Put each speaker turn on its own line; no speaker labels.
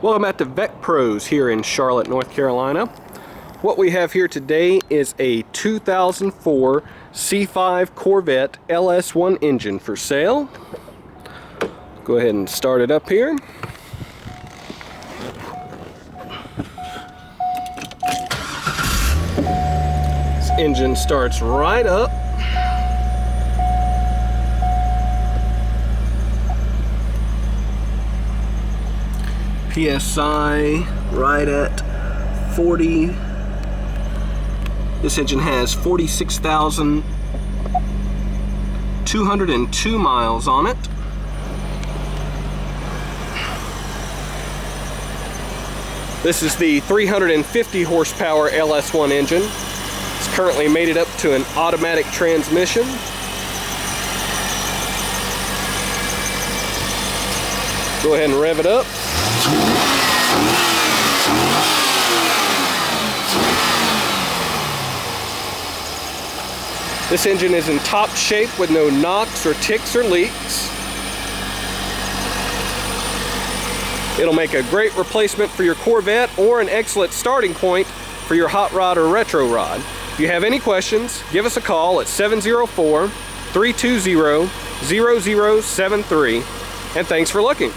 Welcome back to VettePros here in Charlotte, North Carolina. What we have here today is a 2004 C5 Corvette LS1 engine for sale. Go ahead and start it up here. This engine starts right up. PSI right at 40. This engine has 46,202 miles on it. This is the 350 horsepower LS1 engine. It's currently made it up to an automatic transmission. Go ahead and rev it up. This engine is in top shape with no knocks or ticks or leaks. It'll make a great replacement for your Corvette or an excellent starting point for your hot rod or retro rod. If you have any questions, give us a call at 704-320-0073, and thanks for looking.